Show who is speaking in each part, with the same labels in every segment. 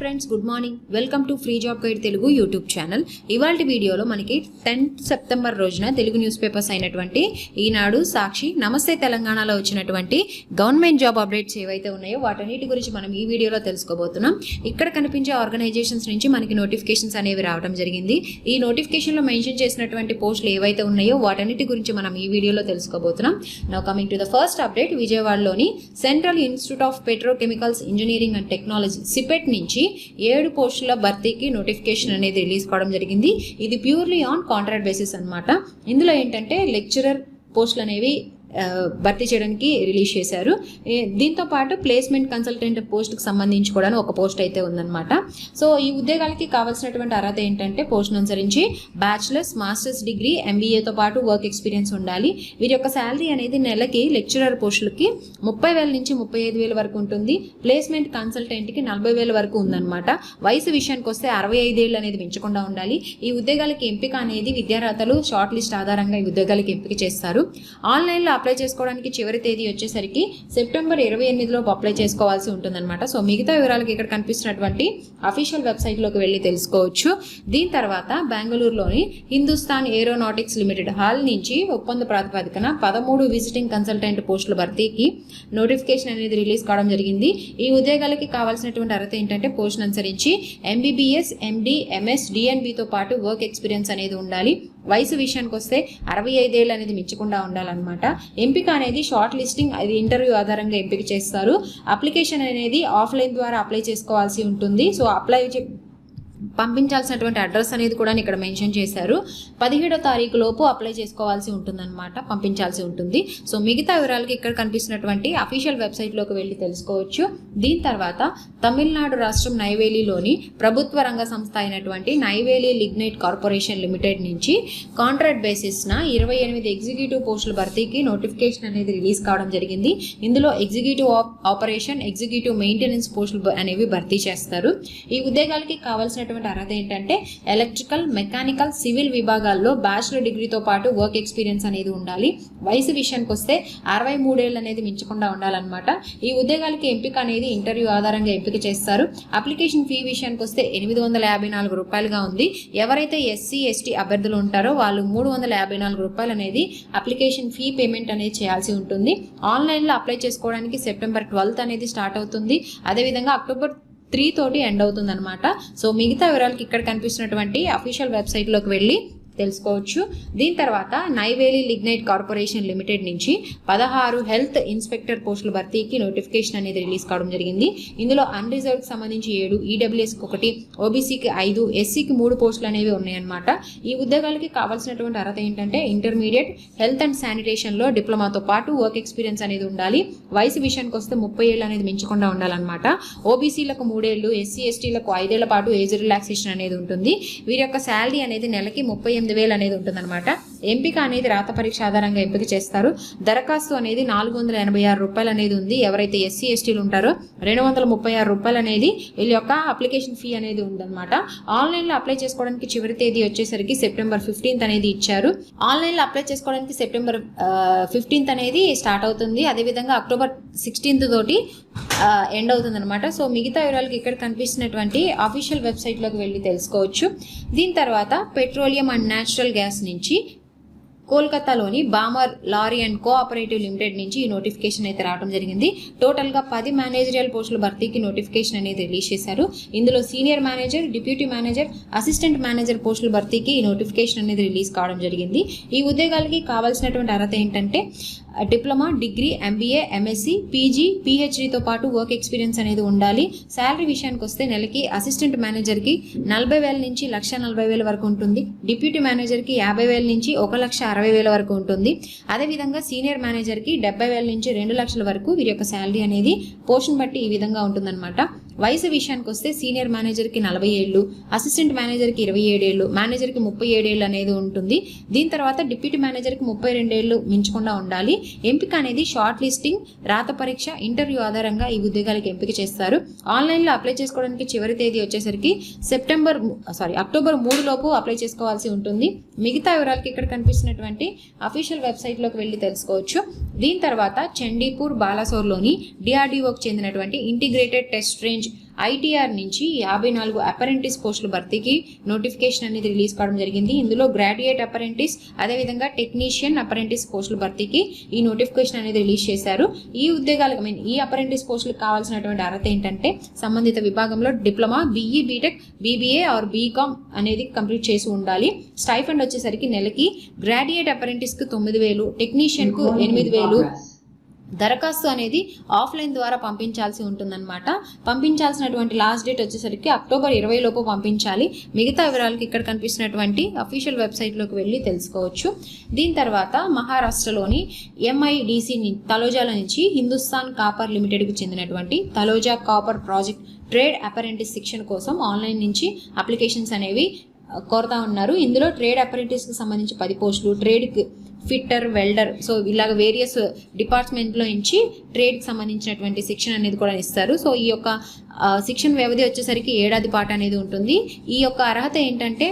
Speaker 1: Friends, good morning. Welcome to free job guide Telugu YouTube channel. ఇవాల్టి వీడియోలో మనకి 10th September రోజున తెలుగు న్యూస్ పేపర్స్ అయినటువంటి ఈనాడు, సాక్షి, నమస్తే తెలంగాణలో వచ్చినటువంటి గవర్నమెంట్ జాబ్ అప్డేట్స్ ఏవైతే ఉన్నాయో వాటన్నిటి గురించి మనం ఈ వీడియోలో తెలుసుకోబోతున్నాం. ఇక్కడ కనిపించే ఆర్గనైజేషన్స్ నుంచి మనకి నోటిఫికేషన్స్ అనేవి రావడం జరిగింది. ఈ నోటిఫికేషన్లో మెన్షన్ చేసినటువంటి పోస్టులు ఏవైతే ఉన్నాయో వాటన్నిటి గురించి మనం ఈ వీడియోలో తెలుసుకోబోతున్నాం. Now coming to the first update, విజయవాడలోని central institute of petrochemicals engineering and technology CIPET నుంచి 7 పోస్టుల భర్తీకి నోటిఫికేషన్ అనేది రిలీజ్ కావడం జరిగింది. ఇది ప్యూర్లీ ఆన్ కాంట్రాక్ట్ బేసిస్ అన్నమాట. ఇందులో ఏంటంటే లెక్చరర్ పోస్టులు అనేవి భర్తీ చేయడానికి రిలీజ్ చేశారు. దీంతో పాటు ప్లేస్మెంట్ కన్సల్టెంట్ పోస్ట్కి సంబంధించి కూడా ఒక పోస్ట్ అయితే ఉందన్నమాట. సో ఈ ఉద్యోగాలకి కావాల్సినటువంటి అర్హత ఏంటంటే పోస్ట్ను అనుసరించి బ్యాచిలర్స్, మాస్టర్స్ డిగ్రీ, ఎంబీఏతో పాటు వర్క్ ఎక్స్పీరియన్స్ ఉండాలి. వీరి యొక్క శాలరీ అనేది నెలకి లెక్చరర్ పోస్టులకి 30,000 నుంచి 35,000 వరకు ఉంటుంది. ప్లేస్మెంట్ కన్సల్టెంట్కి 40,000 వరకు ఉందన్నమాట. వయసు విషయానికి వస్తే 65 ఏళ్ళు అనేది పెంచకుండా ఉండాలి. ఈ ఉద్యోగాలకి ఎంపిక అనేది విద్యార్హతలు షార్ట్ లిస్ట్ ఆధారంగా ఈ ఉద్యోగాలకి ఎంపిక చేస్తారు. ఆన్లైన్లో అప్లై చేసుకోవడానికి చివరి తేదీ వచ్చేసరికి సెప్టెంబర్ 28లోపు అప్లై చేసుకోవాల్సి ఉంటుందన్నమాట. సో మిగతా వివరాలకి ఇక్కడ కనిపిస్తున్నటువంటి అఫీషియల్ వెబ్సైట్లోకి వెళ్ళి తెలుసుకోవచ్చు. దీని తర్వాత బెంగళూరులోని హిందుస్థాన్ ఏరోనాటిక్స్ లిమిటెడ్ హాల్ నుంచి ఒప్పంద ప్రాతిపదికన 13 విజిటింగ్ కన్సల్టెంట్ పోస్టుల భర్తీకి నోటిఫికేషన్ అనేది రిలీజ్ కావడం జరిగింది. ఈ ఉద్యోగాలకి కావాల్సినటువంటి అర్హత ఏంటంటే పోస్టును అనుసరించి ఎంబీబీఎస్, ఎండి, ఎంఎస్, డిఎన్బితో పాటు వర్క్ ఎక్స్పీరియన్స్ అనేది ఉండాలి. వయసు విషయానికి వస్తే 65 ఏళ్ళు అనేది మించకుండా ఉండాలన్నమాట. ఎంపిక అనేది షార్ట్ లిస్టింగ్, అది ఇంటర్వ్యూ ఆధారంగా ఎంపిక చేస్తారు. అప్లికేషన్ అనేది ఆఫ్లైన్ ద్వారా అప్లై చేసుకోవాల్సి ఉంటుంది. సో అప్లై పంపించాల్సినటువంటి అడ్రస్ అనేది కూడా ఇక్కడ మెన్షన్ చేశారు. 17వ తారీఖు లోపు అప్లై చేసుకోవాల్సి ఉంటుందన్నమాట, పంపించాల్సి ఉంటుంది. సో మిగతా వివరాలకి ఇక్కడ కనిపిస్తున్నటువంటి అఫీషియల్ వెబ్సైట్లోకి వెళ్ళి తెలుసుకోవచ్చు. దీని తర్వాత తమిళనాడు రాష్ట్రం నైవేలిలోని ప్రభుత్వ రంగ సంస్థ అయినటువంటి నైవేలి లిగ్నైట్ కార్పొరేషన్ లిమిటెడ్ నుంచి కాంట్రాక్ట్ బేసిస్న 28 ఎగ్జిక్యూటివ్ పోస్టుల భర్తీకి నోటిఫికేషన్ అనేది రిలీజ్ కావడం జరిగింది. ఇందులో ఎగ్జిక్యూటివ్ ఆపరేషన్, ఎగ్జిక్యూటివ్ మెయింటెనెన్స్ పోస్టులు అనేవి భర్తీ చేస్తారు. ఈ ఉద్యోగాలకి కావాల్సిన అర్హత ఏంటంటే ఎలక్ట్రికల్, మెకానికల్, సివిల్ విభాగాల్లో బ్యాచిలర్ డిగ్రీతో పాటు వర్క్ ఎక్స్పీరియన్స్ అనేది ఉండాలి. వయసు విషయానికి వస్తే 63 ఏళ్ళు అనేది మించకుండా ఉండాలన్నమాట. ఈ ఉద్యోగాలకి ఎంపిక అనేది ఇంటర్వ్యూ ఆధారంగా ఎంపిక చేస్తారు. అప్లికేషన్ ఫీ విషయానికి వస్తే 854 రూపాయలుగా ఉంది. ఎవరైతే ఎస్సీ, ఎస్టీ అభ్యర్థులు ఉంటారో వాళ్ళు 354 రూపాయలు అనేది అప్లికేషన్ ఫీ పేమెంట్ అనేది చేయాల్సి ఉంటుంది. ఆన్లైన్లో అప్లై చేసుకోవడానికి సెప్టెంబర్ 12th అనేది స్టార్ట్ అవుతుంది. అదేవిధంగా అక్టోబర్ 3 తోటి ఎండ్ అవుతుంది అనమాట. సో మిగతా వివరాలకి ఇక్కడ కనిపిస్తున్నటువంటి అఫీషియల్ వెబ్సైట్లోకి వెళ్ళి తెలుసుకోవచ్చు. దీని తర్వాత నైవేలి లిగ్నైట్ కార్పొరేషన్ లిమిటెడ్ నుంచి 16 హెల్త్ ఇన్స్పెక్టర్ పోస్టుల భర్తీకి నోటిఫికేషన్ అనేది రిలీజ్ కావడం జరిగింది. ఇందులో అన్రిజర్వ్కి సంబంధించి 7, ఈడబ్ల్యూఎస్కి 1, ఓబీసీకి 5, ఎస్సీకి 3 పోస్టులు అనేవి ఉన్నాయన్నమాట. ఈ ఉద్యోగాలకి కావాల్సినటువంటి అర్హత ఏంటంటే ఇంటర్మీడియట్ హెల్త్ అండ్ శానిటేషన్లో డిప్లొమాతో పాటు వర్క్ ఎక్స్పీరియన్స్ అనేది ఉండాలి. వయసు విషయానికి వస్తే 30 ఏళ్ళు అనేది మించకుండా ఉండాలన్నమాట. ఓబీసీలకు 3 ఏళ్ళు, ఎస్సీ, ఎస్టీలకు 5 ఏళ్ల పాటు ఏజ్ రిలాక్సేషన్ అనేది ఉంటుంది. వీరి యొక్క శాలరీ అనేది నెలకి 38,000 అనేది ఉంటుందన్నమాట. ఎంపిక అనేది రాత పరీక్ష ఆధారంగా ఎంపిక చేస్తారు. దరఖాస్తు అనేది 486 రూపాయలు అనేది ఉంది. ఎవరైతే ఎస్సీ, ఎస్టీలు ఉంటారో 236 రూపాయలు అనేది వీళ్ళ యొక్క అప్లికేషన్ ఫీ అనేది ఉందన్నమాట. ఆన్లైన్లో అప్లై చేసుకోవడానికి చివరి తేదీ వచ్చేసరికి సెప్టెంబర్ 15th అనేది ఇచ్చారు. ఆన్లైన్లో అప్లై చేసుకోవడానికి సెప్టెంబర్ 15th అనేది స్టార్ట్ అవుతుంది. అదేవిధంగా అక్టోబర్ 16th తోటి ఎండ్ అవుతుంది అనమాట. సో మిగతా వివరాలకి ఇక్కడ కనిపిస్తున్నటువంటి అఫీషియల్ వెబ్సైట్లోకి వెళ్ళి తెలుసుకోవచ్చు. దీని తర్వాత పెట్రోలియం అండ్ న్యాచురల్ గ్యాస్ నుంచి కోల్కతాలోని Balmer Lawrie and cooperative limited నుంచి ఈ నోటిఫికేషన్ అయితే రావడం జరిగింది. టోటల్గా 10 మేనేజరియల్ పోస్టుల భర్తీకి నోటిఫికేషన్ అనేది రిలీజ్ చేశారు. ఇందులో senior manager, deputy manager, assistant manager పోస్టుల భర్తీకి ఈ నోటిఫికేషన్ అనేది రిలీజ్ కావడం జరిగింది. ఈ ఉద్యోగాలకి కావాల్సినటువంటి అర్హత ఏంటంటే diploma, degree, MBA, MSc, PG, పీహెచ్డీతో పాటు వర్క్ ఎక్స్పీరియన్స్ అనేది ఉండాలి. శాలరీ విషయానికి వస్తే నెలకి అసిస్టెంట్ మేనేజర్కి 40,000 నుంచి 1,40,000 వరకు ఉంటుంది. డిప్యూటీ మేనేజర్కి 50,000 నుంచి 1,60,000 వరకు ఉంటుంది. అదేవిధంగా సీనియర్ మేనేజర్కి 70,000 నుంచి 2 లక్షల వరకు వీరి యొక్క శాలరీ అనేది పోస్ట్ని బట్టి ఈ విధంగా ఉంటుందన్నమాట. వయసు విషయానికి వస్తే సీనియర్ మేనేజర్కి 40 ఏళ్ళు, అసిస్టెంట్ మేనేజర్కి 27 ఏళ్ళు, మేనేజర్కి 37 ఏళ్ళు అనేది ఉంటుంది. దీని తర్వాత డిప్యూటీ మేనేజర్కి 32 ఏళ్ళు మించకుండా ఉండాలి. ఎంపిక అనేది షార్ట్ లిస్టింగ్, రాత పరీక్ష, ఇంటర్వ్యూ ఆధారంగా ఈ ఉద్యోగాలకు ఎంపిక చేస్తారు. ఆన్లైన్లో అప్లై చేసుకోవడానికి చివరి తేదీ వచ్చేసరికి అక్టోబర్ 3 లోపు అప్లై చేసుకోవాల్సి ఉంటుంది. మిగతా వివరాలకి ఇక్కడ కనిపిస్తున్నటువంటి అఫీషియల్ వెబ్సైట్లోకి వెళ్ళి తెలుసుకోవచ్చు. దీని తర్వాత చండీపూర్, బాలాసోర్లోని డిఆర్డీఓకి చెందినటువంటి ఇంటిగ్రేటెడ్ టెస్ట్ రేంజ్ ఐటీఆర్ నుంచి 54 అప్రెంటిస్ పోస్టుల భర్తీకి నోటిఫికేషన్ అనేది రిలీజ్ కావడం జరిగింది. ఇందులో గ్రాడ్యుయేట్ అప్రెంటిస్ అదేవిధంగా టెక్నీషియన్ అప్రెంటిస్ పోస్టుల భర్తీకి ఈ నోటిఫికేషన్ అనేది రిలీజ్ చేశారు. ఈ ఉద్యోగాలకు ఈ అప్రెంటిస్ పోస్టులకు కావాల్సినటువంటి అర్హత ఏంటంటే సంబంధిత విభాగంలో diploma, BE, BTech, BBA or BCom అనేది కంప్లీట్ చేసి ఉండాలి. స్టైఫండ్ వచ్చేసరికి నెలకి గ్రాడ్యుయేట్ అప్రెంటిస్కి 9,000, టెక్నీషియన్కు 8,000. దరఖాస్తు అనేది ఆఫ్లైన్ ద్వారా పంపించాల్సి ఉంటుందన్నమాట. పంపించాల్సినటువంటి లాస్ట్ డేట్ వచ్చేసరికి అక్టోబర్ 20 లోపు పంపించాలి. మిగతా వివరాలకి ఇక్కడ కనిపిస్తున్నటువంటి అఫీషియల్ వెబ్సైట్లోకి వెళ్ళి తెలుసుకోవచ్చు. దీని తర్వాత మహారాష్ట్రలోని MIDC తలోజాల నుంచి హిందుస్థాన్ కాపర్ లిమిటెడ్కు చెందినటువంటి Taloja copper project trade apprentice శిక్షణ కోసం ఆన్లైన్ నుంచి అప్లికేషన్స్ అనేవి కోరుతా ఉన్నారు. ఇందులో ట్రేడ్ అప్రెంటిస్కి సంబంధించి 10 పోస్టులు, ట్రేడ్కి ఫిట్టర్, వెల్డర్, సో ఇలాగ వేరియస్ డిపార్ట్మెంట్లో నుంచి ట్రేడ్కి సంబంధించినటువంటి శిక్షణ అనేది కూడా ఇస్తారు. సో ఈ యొక్క శిక్షణ వ్యవధి వచ్చేసరికి 1 ఏడాది పాటు అనేది ఉంటుంది. ఈ యొక్క అర్హత ఏంటంటే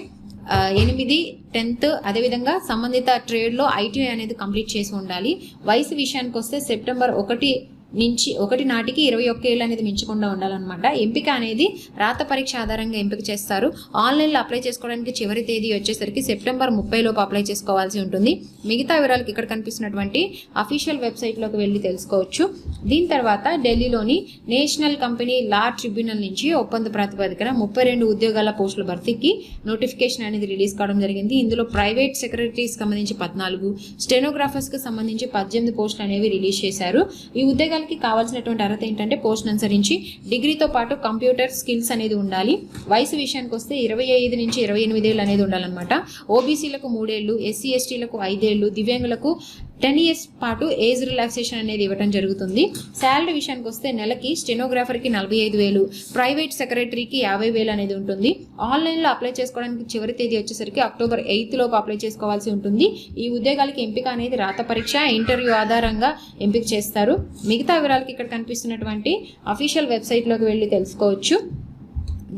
Speaker 1: 8, 10th అదేవిధంగా సంబంధిత ట్రేడ్లో ITI అనేది కంప్లీట్ చేసి ఉండాలి. వయసు విషయానికి వస్తే సెప్టెంబర్ 1 నాటికి 21 ఏళ్ళు అనేది మించకుండా ఉండాలన్నమాట. ఎంపిక అనేది రాత పరీక్ష ఆధారంగా ఎంపిక చేస్తారు. ఆన్లైన్లో అప్లై చేసుకోవడానికి చివరి తేదీ వచ్చేసరికి సెప్టెంబర్ 30 లోపు అప్లై చేసుకోవాల్సి ఉంటుంది. మిగతా వివరాలకు ఇక్కడ కనిపిస్తున్నటువంటి అఫీషియల్ వెబ్సైట్లోకి వెళ్ళి తెలుసుకోవచ్చు. దీని తర్వాత ఢిల్లీలోని నేషనల్ కంపెనీ లా ట్రిబ్యునల్ నుంచి ఒప్పంద ప్రాతిపదికన 32 ఉద్యోగాల పోస్టుల భర్తీకి నోటిఫికేషన్ అనేది రిలీజ్ కావడం జరిగింది. ఇందులో ప్రైవేట్ సెక్రటరీస్కి సంబంధించి 14, స్టెనోగ్రాఫర్స్కి సంబంధించి 18 పోస్టులు అనేవి రిలీజ్ చేశారు. ఈ ఉద్యోగాలకి కావాల్సినటువంటి అర్హత ఏంటంటే పోస్ట్ అనుసరించి డిగ్రీతో పాటు కంప్యూటర్ స్కిల్స్ అనేది ఉండాలి. వయసు విషయానికి వస్తే 25 నుంచి 28 ఏళ్ళు అనేది ఉండాలన్నమాట. ఓబీసీలకు 3 ఏళ్ళు, SC STలకు 5 ఏళ్ళు, దివ్యాంగులకు 10 years పాటు ఏజ్ రిలాక్సేషన్ అనేది ఇవ్వడం జరుగుతుంది. శాలరీ విషయానికి వస్తే నెలకి స్టెనోగ్రాఫర్కి 45,000, ప్రైవేట్ సెక్రటరీకి 50,000 అనేది ఉంటుంది. ఆన్లైన్లో అప్లై చేసుకోవడానికి చివరి తేదీ వచ్చేసరికి అక్టోబర్ 8 లోపు అప్లై చేసుకోవాల్సి ఉంటుంది. ఈ ఉద్యోగాలకి ఎంపిక అనేది రాత పరీక్ష, ఇంటర్వ్యూ ఆధారంగా ఎంపిక చేస్తారు. మిగతా వివరాలకి ఇక్కడ కనిపిస్తున్నటువంటి అఫీషియల్ వెబ్సైట్లోకి వెళ్ళి తెలుసుకోవచ్చు.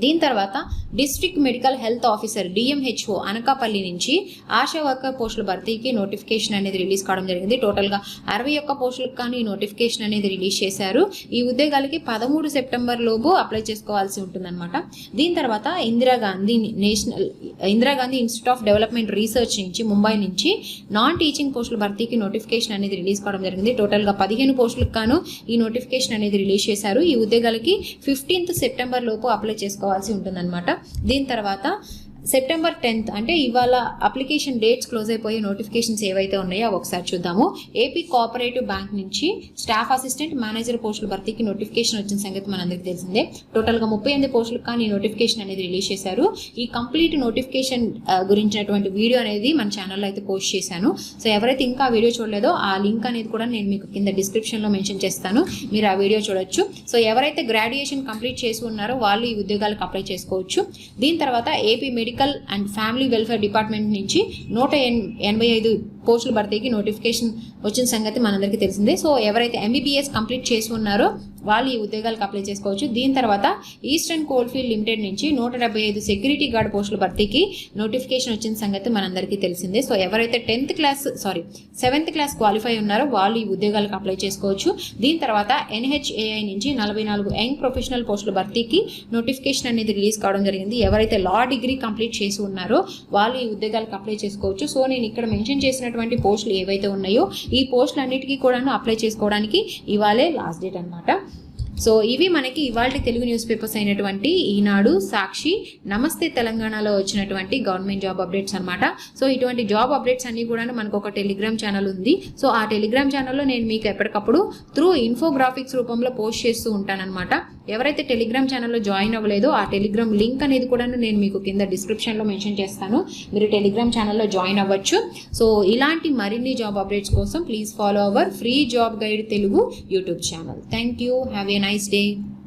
Speaker 1: దీని తర్వాత district medical health officer DMHO Anakapalli నుంచి ఆశా వర్కర్ పోస్టుల భర్తీకి నోటిఫికేషన్ అనేది రిలీజ్ కావడం జరిగింది. టోటల్గా 61 పోస్టులకు కానీ ఈ నోటిఫికేషన్ అనేది రిలీజ్ చేశారు. ఈ ఉద్యోగాలకి 13 సెప్టెంబర్ లోపు అప్లై చేసుకోవాల్సి ఉంటుందన్నమాట. దీని తర్వాత Indira Gandhi institute of development research నుంచి ముంబై నుంచి నాన్ టీచింగ్ పోస్టుల భర్తీకి నోటిఫికేషన్ అనేది రిలీజ్ కావడం జరిగింది. టోటల్గా 15 పోస్టులకు గాను ఈ నోటిఫికేషన్ అనేది రిలీజ్ చేశారు. ఈ ఉద్యోగాలకి 15th సెప్టెంబర్ లోపు అప్లై చేసుకోవాల్సి ఉంటుందన్నమాట. దీని తర్వాత సెప్టెంబర్ 10th అంటే ఇవాళ అప్లికేషన్ డేట్స్ క్లోజ్ అయిపోయి నోటిఫికేషన్స్ ఏవైతే ఉన్నాయో అవి ఒకసారి చూద్దాము. ఏపీ కోఆపరేటివ్ బ్యాంక్ నుంచి స్టాఫ్ అసిస్టెంట్, మేనేజర్ పోస్టుల భర్తీకి నోటిఫికేషన్ వచ్చిన సంగతి మనందరికీ తెలిసిందే. టోటల్గా 38 పోస్టులకు కానీ నోటిఫికేషన్ అనేది రిలీజ్ చేశారు. ఈ కంప్లీట్ నోటిఫికేషన్ గురించినటువంటి వీడియో అనేది మన ఛానల్లో అయితే పోస్ట్ చేశాను. సో ఎవరైతే ఇంకా ఆ వీడియో చూడలేదో ఆ లింక్ అనేది కూడా నేను మీకు కింద డిస్క్రిప్షన్లో మెన్షన్ చేస్తాను, మీరు ఆ వీడియో చూడొచ్చు. సో ఎవరైతే గ్రాడ్యుయేషన్ కంప్లీట్ చేసి ఉన్నారో వాళ్ళు ఈ ఉద్యోగాలకు అప్లై చేసుకోవచ్చు. దీని తర్వాత AP medical and family welfare department నుంచి 185 పోస్టుల భర్తీకి నోటిఫికేషన్ వచ్చిన సంగతి మనందరికీ తెలిసిందే. సో ఎవరైతే MBBS కంప్లీట్ చేసి ఉన్నారో వాళ్ళు ఈ ఉద్యోగాలకు అప్లై చేసుకోవచ్చు. దీని తర్వాత ఈస్టర్న్ కోల్ఫీల్డ్ లిమిటెడ్ నుంచి 175 సెక్యూరిటీ గార్డ్ పోస్టుల భర్తీకి నోటిఫికేషన్ వచ్చిన సంగతి మనందరికీ తెలిసిందే. సో ఎవరైతే 7th క్లాస్ క్వాలిఫై ఉన్నారో వాళ్ళు ఈ ఉద్యోగాలకు అప్లై చేసుకోవచ్చు. దీని తర్వాత NHAI నుంచి 44 యంగ్ ప్రొఫెషనల్ పోస్టుల భర్తీకి నోటిఫికేషన్ అనేది రిలీజ్ కావడం జరిగింది. ఎవరైతే లా డిగ్రీ కంప్లీట్ చేసి ఉన్నారో వాళ్ళు ఈ ఉద్యోగాలకు అప్లై చేసుకోవచ్చు. సో నేను ఇక్కడ మెన్షన్ చేసినటువంటి పోస్టులు ఏవైతే ఉన్నాయో ఈ పోస్టులు అన్నిటికీ కూడా అప్లై చేసుకోవడానికి ఇవాళే లాస్ట్ డేట్ అన్నమాట. సో ఇవి మనకి ఇవాళ తెలుగు న్యూస్ పేపర్స్ అయినటువంటి ఈనాడు, సాక్షి, నమస్తే తెలంగాణలో వచ్చినటువంటి గవర్నమెంట్ జాబ్ అప్డేట్స్ అనమాట. సో ఇటువంటి జాబ్ అప్డేట్స్ అన్ని కూడా మనకు ఒక టెలిగ్రామ్ ఛానల్ ఉంది. సో ఆ టెలిగ్రామ్ ఛానల్లో నేను మీకు ఎప్పటికప్పుడు త్రూ ఇన్ఫోగ్రాఫిక్స్ రూపంలో పోస్ట్ చేస్తూ ఉంటానన్నమాట. ఎవరైతే టెలిగ్రామ్ ఛానల్లో జాయిన్ అవ్వలేదో ఆ టెలిగ్రామ్ లింక్ అనేది కూడా నేను మీకు కింద డిస్క్రిప్షన్లో మెన్షన్ చేస్తాను, మీరు టెలిగ్రామ్ ఛానల్లో జాయిన్ అవ్వచ్చు. సో ఇలాంటి మరిన్ని జాబ్ అప్డేట్స్ కోసం please follow our free job guide Telugu YouTube channel. Thank you. Have a nice day.